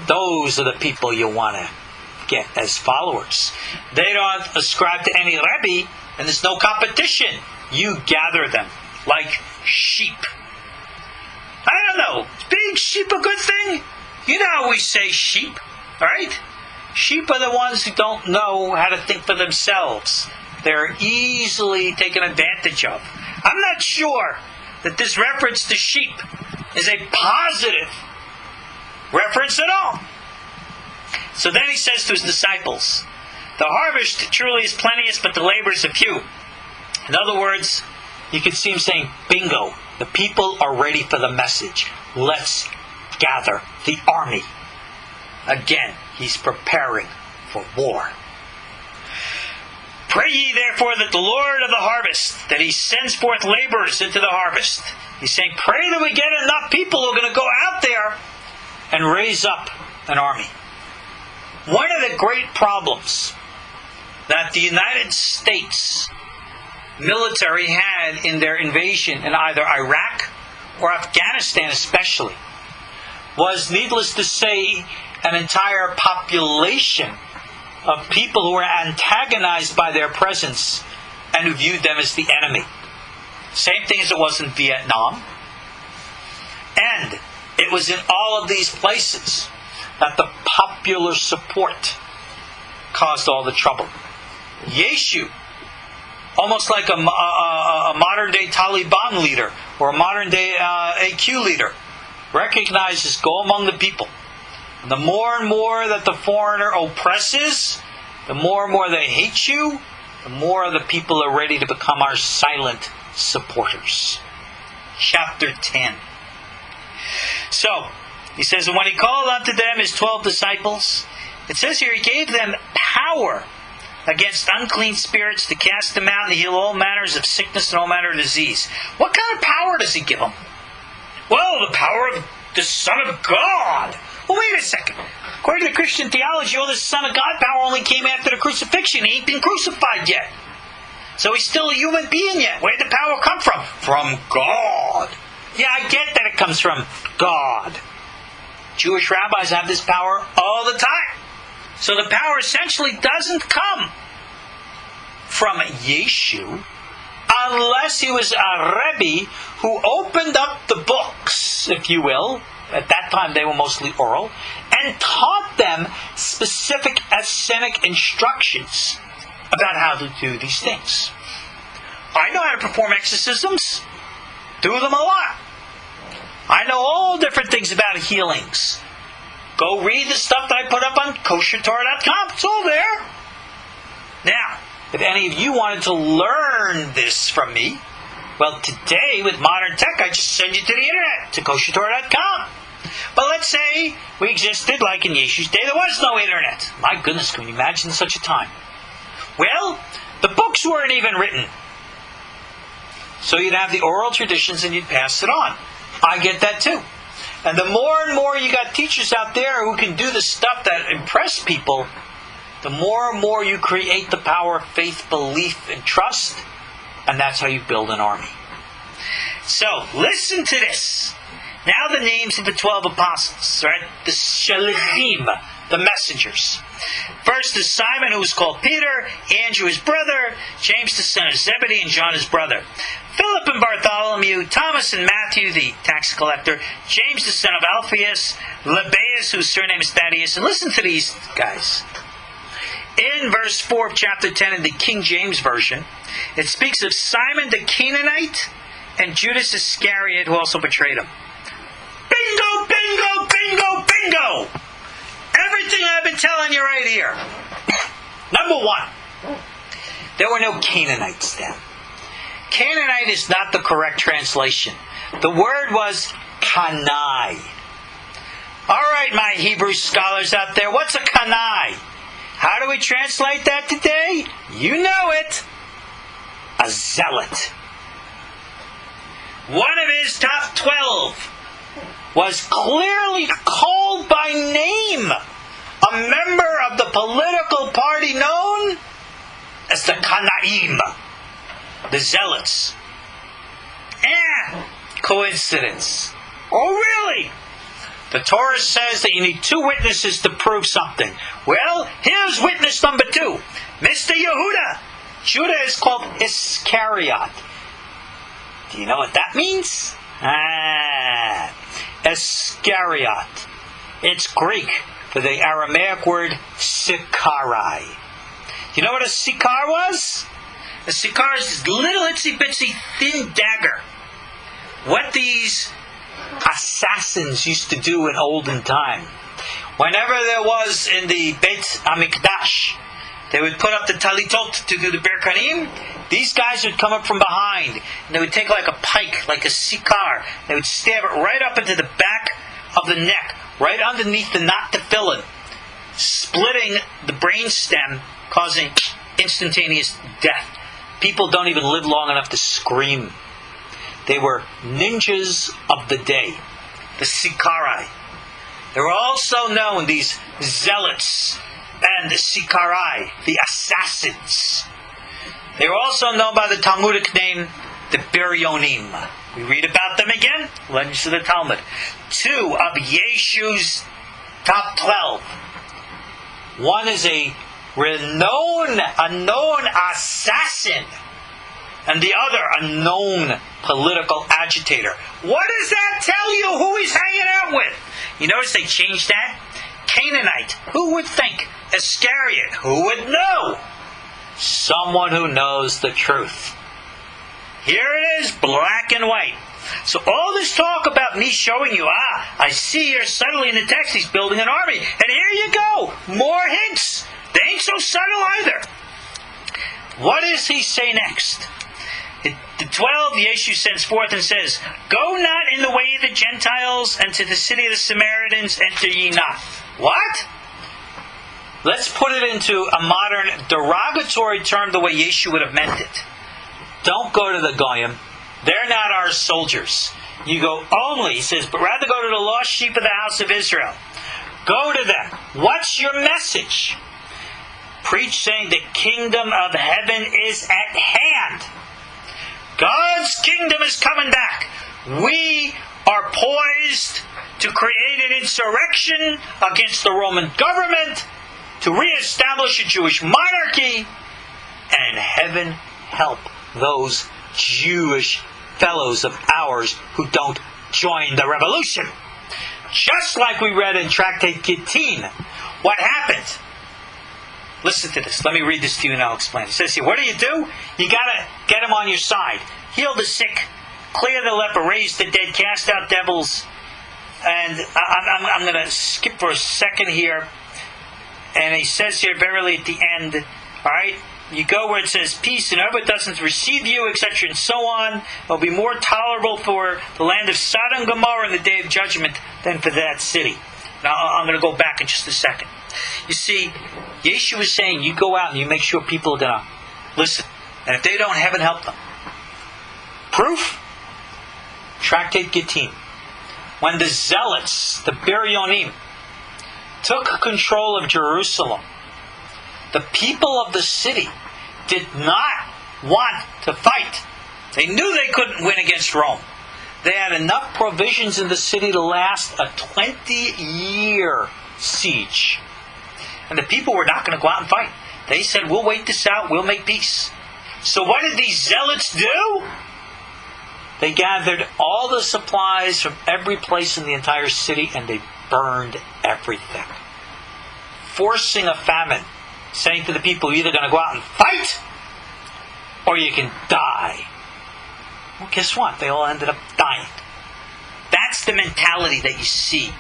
Those are the people you want to get as followers. They don't ascribe to any Rabbi, and there's no competition. You gather them like sheep. I don't know. Is being sheep a good thing? You know how we say sheep, right? Sheep are the ones who don't know how to think for themselves. They're easily taken advantage of. I'm not sure that this reference to sheep is a positive reference at all. So then he says to his disciples, the harvest truly is plenteous, but the laborers are few. In other words, you can see him saying, bingo, the people are ready for the message. Let's gather the army. Again, he's preparing for war. Pray ye therefore that the Lord of the harvest, that he sends forth laborers into the harvest. He's saying, pray that we get enough people who are going to go out there and raise up an army. One of the great problems that the United States military had in their invasion in either Iraq or Afghanistan especially was, needless to say, an entire population of people who were antagonized by their presence and who viewed them as the enemy. Same thing as it was in Vietnam. And it was in all of these places that the popular support caused all the trouble. Yeshu, almost like a modern-day Taliban leader or a modern-day AQ leader, recognizes, go among the people. And the more and more that the foreigner oppresses, the more and more they hate you, the more the people are ready to become our silent supporters. Chapter 10. So, he says, and when he called unto them his 12 disciples, it says here, he gave them power against unclean spirits to cast them out and to heal all manners of sickness and all manner of disease. What kind of power does he give them? Well, the power of the Son of God. Well, wait a second. According to Christian theology, all this Son of God power only came after the crucifixion. He ain't been crucified yet. So he's still a human being yet. Where did the power come from? From God. Yeah, I get that it comes from God. Jewish rabbis have this power all the time. So the power essentially doesn't come from Yeshu unless he was a Rabbi who opened up the books, if you will. At that time they were mostly oral, and taught them specific Essenic instructions about how to do these things. I know how to perform exorcisms. Do them a lot. I know all different things about healings. Go read the stuff that I put up on koshertorah.com. It's all there. Now, if any of you wanted to learn this from me, well, today with modern tech, I just send you to the internet, to koshertorah.com. But let's say we existed like in Yeshu's day. There was no internet. My goodness, can you imagine such a time? Well, the books weren't even written. So you'd have the oral traditions and you'd pass it on. I get that too. And the more and more you got teachers out there who can do the stuff that impress people, the more and more you create the power of faith, belief, and trust. And that's how you build an army. So, listen to this. Now the names of the 12 apostles, right? The Shalichim, the messengers. First is Simon, who was called Peter, Andrew his brother, James the son of Zebedee, and John his brother, Philip and Bartholomew, Thomas and Matthew, the tax collector, James the son of Alphaeus, Lebbaeus, whose surname is Thaddeus. And listen to these guys. In verse 4 of chapter 10 in the King James Version, it speaks of Simon the Canaanite and Judas Iscariot, who also betrayed him. Bingo, bingo, bingo, bingo! Everything I've been telling you right here. Number one, there were no Canaanites then. Canaanite is not the correct translation. The word was Kanai. Alright, my Hebrew scholars out there, what's a Kanai? How do we translate that today? You know it. A zealot. One of his top 12 was clearly called by name a member of the political party known as the Kanaim, the Zealots. Coincidence. Oh, really? The Torah says that you need 2 witnesses to prove something. Well, here's witness number 2. Mr. Yehuda. Judah is called Iscariot. Do you know what that means? Iscariot. It's Greek for the Aramaic word sikarai. Do you know what a sikar was? A sikar is this little itsy bitsy thin dagger. What these assassins used to do in olden time. Whenever there was in the Beit HaMikdash, they would put up the talitot to do the berkanim. These guys would come up from behind, and they would take like a pike, like a sikar. They would stab it right up into the back of the neck, right underneath the knot tefillin, splitting the brain stem, causing instantaneous death. People don't even live long enough to scream. They were ninjas of the day, the sikarai. They were also known, these zealots, and the sikarai, the assassins. They were also known by the Talmudic name, the Biryonim. We read about them again, Legends of the Talmud. 2 of Yeshu's top 12. One is a a known assassin, and the other a known political agitator. What does that tell you who he's hanging out with? You notice they changed that? Canaanite. Who would think? Iscariot. Who would know? Someone who knows the truth. Here it is, black and white. So all this talk about me showing you, I see here subtly in the text he's building an army. And here you go. More hints. They ain't so subtle either. What does he say next? The 12, Yeshu sends forth and says, "Go not in the way of the Gentiles, and to the city of the Samaritans enter ye not." What? Let's put it into a modern derogatory term the way Yeshu would have meant it. Don't go to the Goyim. They're not our soldiers. You go only, he says, but rather go to the lost sheep of the house of Israel. Go to them. What's your message? Preach saying the kingdom of heaven is at hand. God's kingdom is coming back. We are poised to create an insurrection against the Roman government, to reestablish a Jewish monarchy, and heaven help those Jewish fellows of ours who don't join the revolution. Just like we read in Tractate Gittin, what happened? Listen to this. Let me read this to you and I'll explain. It says here, what do? You got to get them on your side. Heal the sick, clear the leper, raise the dead, cast out devils. And I'm going to skip for a second here. And he says here, verily at the end, all right, you go where it says peace, and whoever doesn't receive you, etc., and so on, it will be more tolerable for the land of Sodom and Gomorrah in the day of judgment than for that city. Now, I'm going to go back in just a second. You see, Yeshu is saying, you go out and you make sure people are going to listen. And if they don't, heaven help them. Proof? Tractate Gittin. When the Zealots, the Biryonim, took control of Jerusalem, the people of the city did not want to fight. They knew they couldn't win against Rome. They had enough provisions in the city to last a 20-year siege. And the people were not going to go out and fight. They said, we'll wait this out, we'll make peace. So what did these zealots do? They gathered all the supplies from every place in the entire city and they burned everything. Forcing a famine. Saying to the people, you're either going to go out and fight or you can die. Well, guess what? They all ended up dying. That's the mentality that you see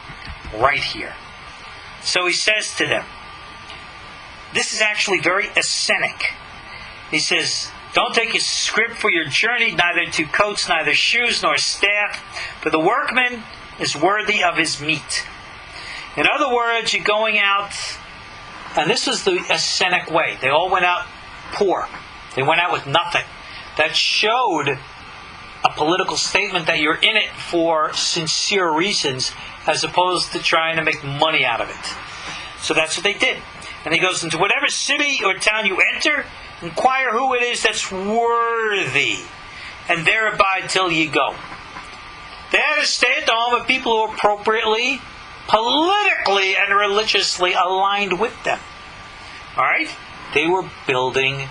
right here. So he says to them, this is actually very Essenic. He says, don't take a scrip for your journey, neither two coats, neither shoes, nor staff, for the workman is worthy of his meat. In other words, you're going out, and this is the Essenic way. They all went out poor. They went out with nothing. That showed a political statement that you're in it for sincere reasons, as opposed to trying to make money out of it. So that's what they did. And he goes, into whatever city or town you enter, inquire who it is that's worthy, and there abide till ye go. They had to stay at the home of people who were appropriately, politically, and religiously aligned with them. Alright? They were building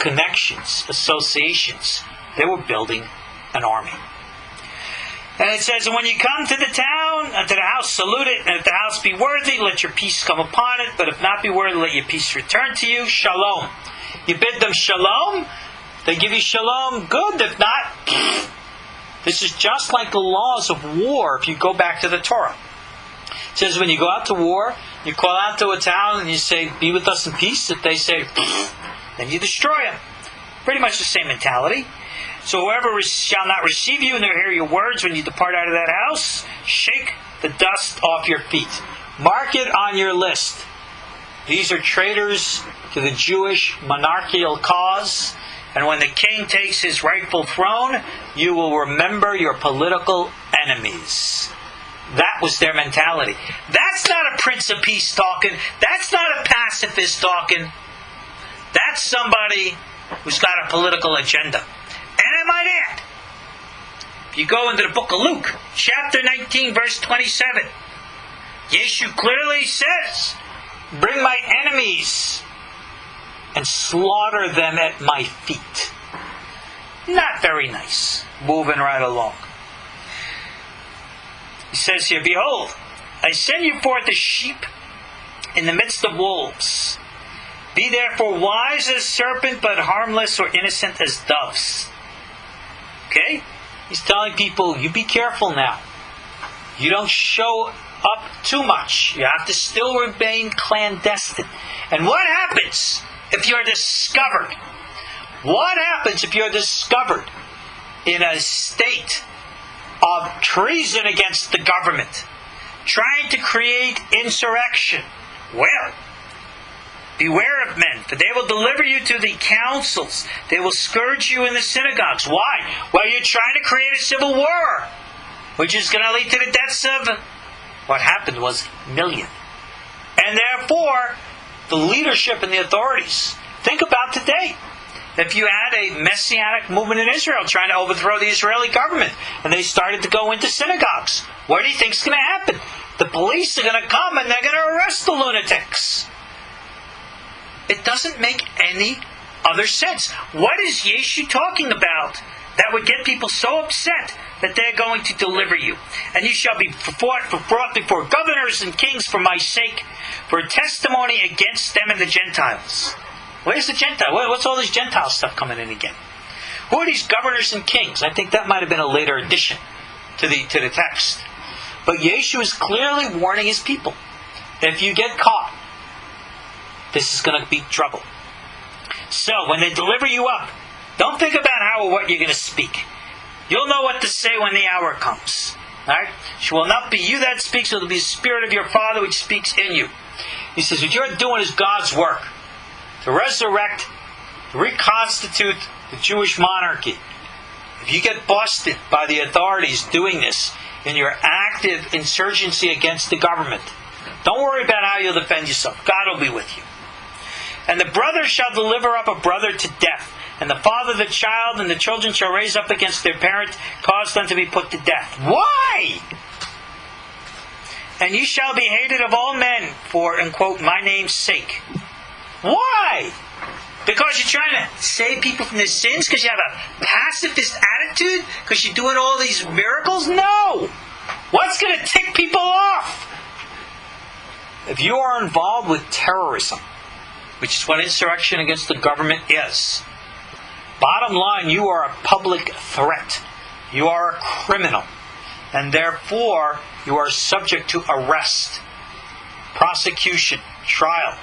connections, associations. They were building an army. And it says, and when you come to the town, and to the house, salute it, and if the house be worthy, let your peace come upon it, but if not be worthy, let your peace return to you. Shalom. You bid them shalom, they give you shalom, good. If not, this is just like the laws of war if you go back to the Torah. It says when you go out to war, you call out to a town and you say, be with us in peace. If they say, then you destroy them. Pretty much the same mentality. So whoever shall not receive you nor hear your words when you depart out of that house, shake the dust off your feet. Mark it on your list. These are traitors to the Jewish monarchical cause. And when the king takes his rightful throne, you will remember your political enemies. That was their mentality. That's not a Prince of Peace talking. That's not a pacifist talking. That's somebody who's got a political agenda. And I might add, if you go into the book of Luke, chapter 19, verse 27, Yeshu clearly says, bring my enemies and slaughter them at my feet. Not very nice. Moving right along. He says here, behold, I send you forth as sheep in the midst of wolves. Be therefore wise as serpent, but harmless or innocent as doves. Okay? He's telling people, you be careful now. You don't show up too much. You have to still remain clandestine. And what happens if you're discovered? What happens if you're discovered in a state of treason against the government, trying to create insurrection? Well, beware of men, for they will deliver you to the councils. They will scourge you in the synagogues. Why? Well, you're trying to create a civil war, which is going to lead to the deaths of what happened was a million. And therefore, the leadership and the authorities, think about today. If you had a messianic movement in Israel trying to overthrow the Israeli government, and they started to go into synagogues, what do you think is going to happen? The police are going to come and they're going to arrest the lunatics. It doesn't make any other sense. What is Yeshu talking about that would get people so upset that they're going to deliver you? And you shall be brought before governors and kings for my sake, for a testimony against them and the Gentiles. Where's the Gentile? What's all this Gentile stuff coming in again? Who are these governors and kings? I think that might have been a later addition to the text. But Yeshu is clearly warning his people. If you get caught, this is going to be trouble. So, when they deliver you up, don't think about how or what you're going to speak. You'll know what to say when the hour comes. Right? It will not be you that speaks, it will be the Spirit of your Father which speaks in you. He says, what you're doing is God's work. To resurrect, to reconstitute the Jewish monarchy. If you get busted by the authorities doing this in your active insurgency against the government, don't worry about how you'll defend yourself. God will be with you. And the brother shall deliver up a brother to death, and the father the child, and the children shall raise up against their parent, cause them to be put to death. Why? And ye shall be hated of all men for, and quote, my name's sake. Why? Because you're trying to save people from their sins? Because you have a pacifist attitude? Because you're doing all these miracles? No! What's going to tick people off? If you are involved with terrorism, which is what insurrection against the government is, bottom line, you are a public threat. You are a criminal. And therefore, you are subject to arrest, prosecution, trial,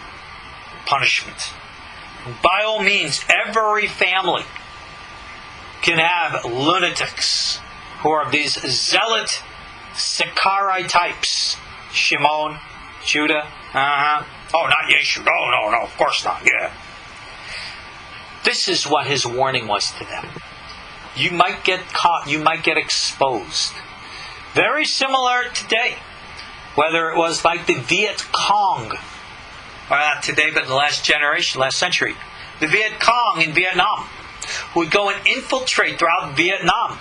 punishment. By all means, every family can have lunatics who are these zealot Sicarii types. Shimon, Judah, Oh, not Yeshu. No, of course not. Yeah. This is what his warning was to them. You might get caught. You might get exposed. Very similar today. Whether it was like the Viet Cong, or not today, but in the last generation, last century, the Viet Cong in Vietnam, who would go and infiltrate throughout Vietnam.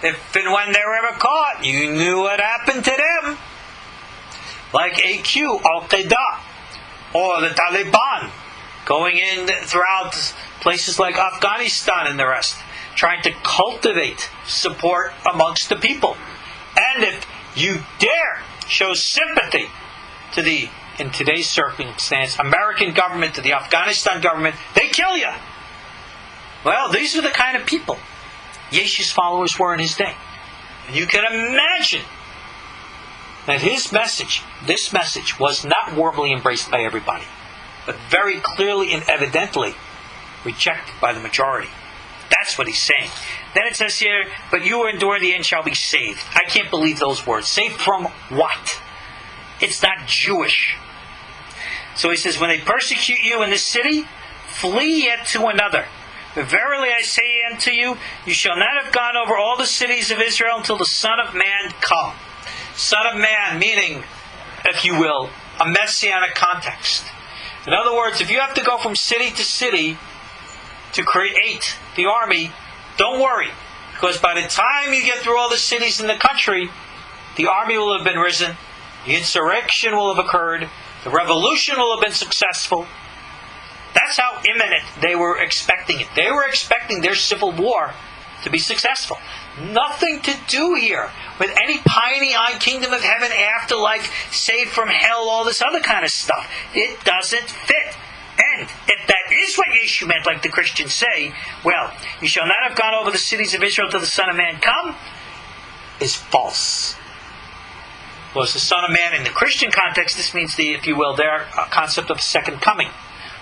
If and when they were ever caught, you knew what happened to them. Like AQ, Al-Qaeda, or the Taliban, going in throughout places like Afghanistan and the rest, trying to cultivate support amongst the people. And if you dare show sympathy to the, in today's circumstance, American government, to the Afghanistan government, they kill you. Well, these are the kind of people Yeshu's followers were in his day. And you can imagine that his message, this message, was not warmly embraced by everybody, but very clearly and evidently rejected by the majority. That's what he's saying. Then it says here, but you who endure the end shall be saved. I can't believe those words. Saved from what? It's not Jewish. So he says, when they persecute you in this city, flee yet to another. But verily I say unto you, you shall not have gone over all the cities of Israel until the Son of Man come. Son of Man, meaning, if you will, a messianic context. In other words, if you have to go from city to city to create the army, don't worry. Because by the time you get through all the cities in the country, the army will have been risen, the insurrection will have occurred, The revolution will have been successful. That's how imminent they were expecting it. They were expecting their civil war to be successful. Nothing to do here with any pie-in-the-eye kingdom of heaven, afterlife, saved from hell, all this other kind of stuff. It doesn't fit. And if that is what Yeshu meant, like the Christians say, well, you shall not have gone over the cities of Israel till the Son of Man come, is false. Was the Son of Man in the Christian context, this means the, if you will, their concept of second coming.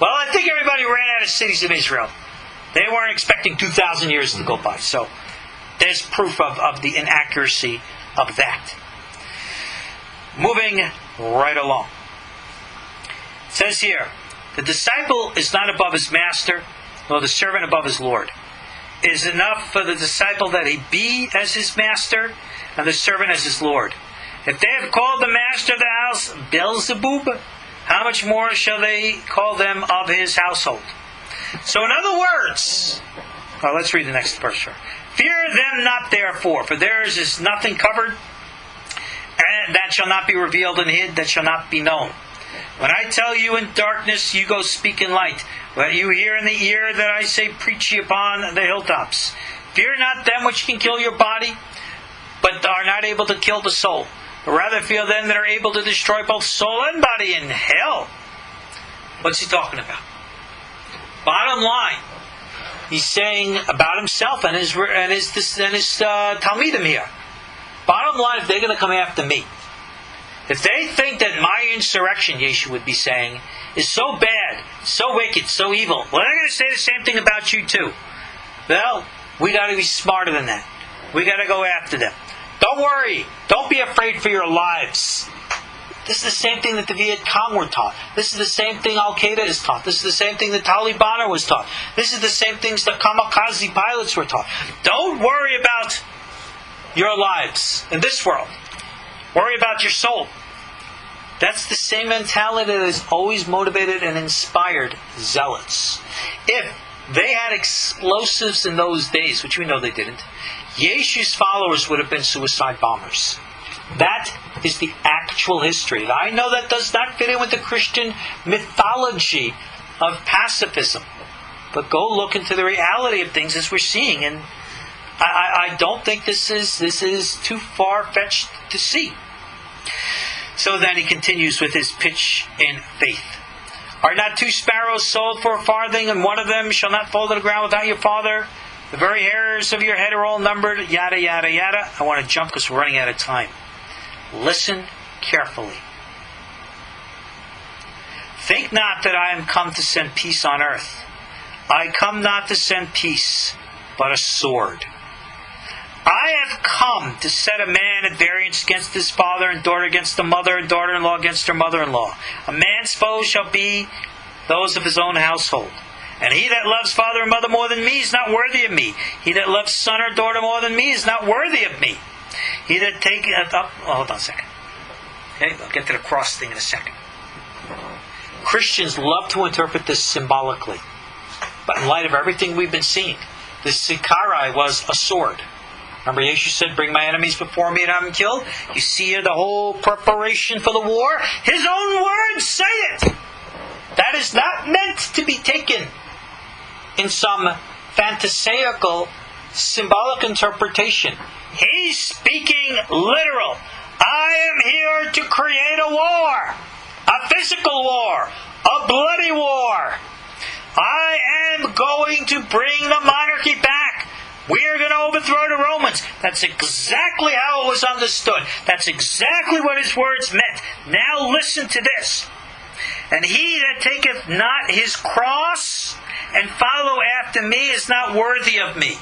Well, I think everybody ran out of cities of Israel. They weren't expecting 2,000 years to go by. So there's proof of the inaccuracy of that. Moving right along. It says here, the disciple is not above his master, nor the servant above his Lord. It is enough for the disciple that he be as his master, and the servant as his Lord. If they have called the master of the house Beelzebub, how much more shall they call them of his household? So in other words, well, let's read the next verse. Fear them not therefore, for theirs is nothing covered, and that shall not be revealed and hid, that shall not be known. When I tell you in darkness, you go speak in light. When you hear in the ear that I say, preach ye upon the hilltops. Fear not them which can kill your body, but are not able to kill the soul. But rather fear them that are able to destroy both soul and body in hell. What's he talking about? Bottom line, he's saying about himself and his Talmidim here. Bottom line, if they're going to come after me, if they think that my insurrection, Yeshu would be saying, is so bad, so wicked, so evil, well, they're going to say the same thing about you too. Well, we got to be smarter than that. We got to go after them. Don't worry. Don't be afraid for your lives. This is the same thing that the Viet Cong were taught. This is the same thing Al-Qaeda is taught. This is the same thing the Taliban was taught. This is the same things the kamikaze pilots were taught. Don't worry about your lives in this world. Worry about your soul. That's the same mentality that has always motivated and inspired zealots. If they had explosives in those days, which we know they didn't, Yeshu's followers would have been suicide bombers. That is the actual history. I know that does not fit in with the Christian mythology of pacifism. But go look into the reality of things as we're seeing. And I don't think this is too far-fetched to see. So then he continues with his pitch in faith. Are not two sparrows sold for a farthing, and one of them shall not fall to the ground without your Father? The very hairs of your head are all numbered, yada, yada, yada. I want to jump because we're running out of time. Listen carefully. Think not that I am come to send peace on earth. I come not to send peace, but a sword. I have come to set a man at variance against his father, and daughter against the mother, and daughter-in-law against her mother-in-law. A man's foes shall be those of his own household. And he that loves father and mother more than me is not worthy of me. He that loves son or daughter more than me is not worthy of me. He that taketh up... Oh, hold on a second. Okay, I'll get to the cross thing in a second. Christians love to interpret this symbolically. But in light of everything we've been seeing, the Sikarai was a sword. Remember, Yeshu said, bring my enemies before me and have them killed? You see here the whole preparation for the war? His own words say it! That is not meant to be taken in some phantasaical, symbolic interpretation. He's speaking literal. I am here to create a war. A physical war. A bloody war. I am going to bring the monarchy back. We are going to overthrow the Romans. That's exactly how it was understood. That's exactly what his words meant. Now listen to this. And he that taketh not his cross and follow after me is not worthy of me.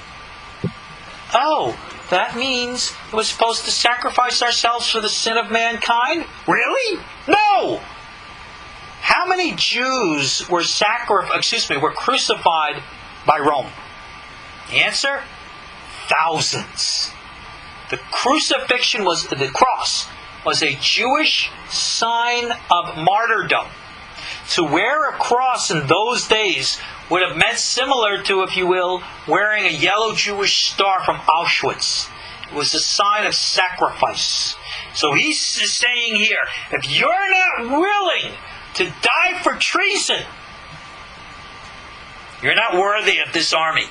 Oh, that means we're supposed to sacrifice ourselves for the sin of mankind? Really? No! How many Jews were crucified by Rome? The answer? Thousands. The cross was a Jewish sign of martyrdom. To wear a cross in those days would have meant similar to, if you will, wearing a yellow Jewish star from Auschwitz. It was a sign of sacrifice. So he's saying here, if you're not willing to die for treason, you're not worthy of this army.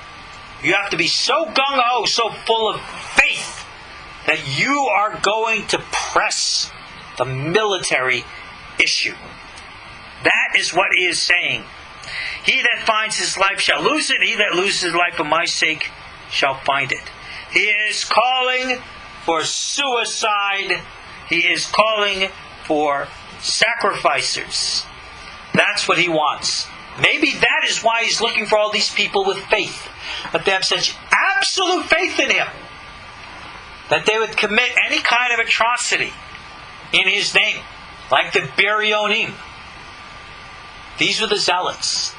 You have to be so gung-ho, so full of faith, that you are going to press the military issue. That is what he is saying. He that finds his life shall lose it. He that loses his life for my sake shall find it. He is calling for suicide. He is calling for sacrificers. That's what he wants. Maybe that is why he's looking for all these people with faith. That they have such absolute faith in him that they would commit any kind of atrocity in his name. Like the Biryonim. These were the Zealots.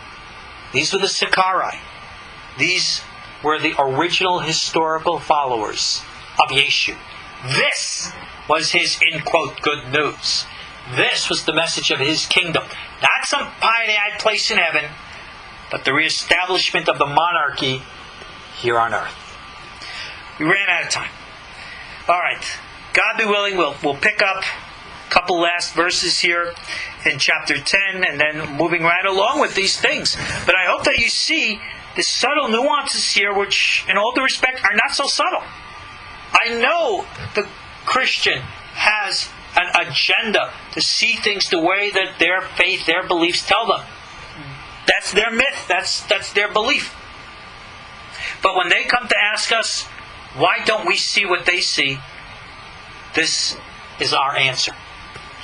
These were the Sicarii. These were the original historical followers of Yeshu. This was his, in quote, good news. This was the message of his kingdom. Not some pie-in-the-eye place in heaven, but the reestablishment of the monarchy here on earth. We ran out of time. All right. God be willing, we'll pick up a couple last verses here in chapter 10, and then moving right along with these things. But I hope that you see the subtle nuances here, which, in all due respect, are not so subtle. I know the Christian has an agenda to see things the way that their faith, their beliefs tell them. That's their myth. That's their belief. But when they come to ask us, why don't we see what they see? This is our answer.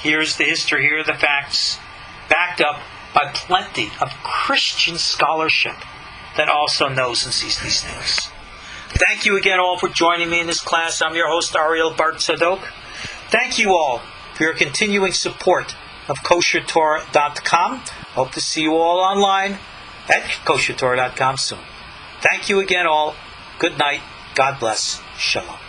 Here's the history, here are the facts, backed up by plenty of Christian scholarship that also knows and sees these things. Thank you again all for joining me in this class. I'm your host, Ariel Bart Tzadok. Thank you all for your continuing support of KosherTorah.com. Hope to see you all online at KosherTorah.com soon. Thank you again all. Good night. God bless. Shalom.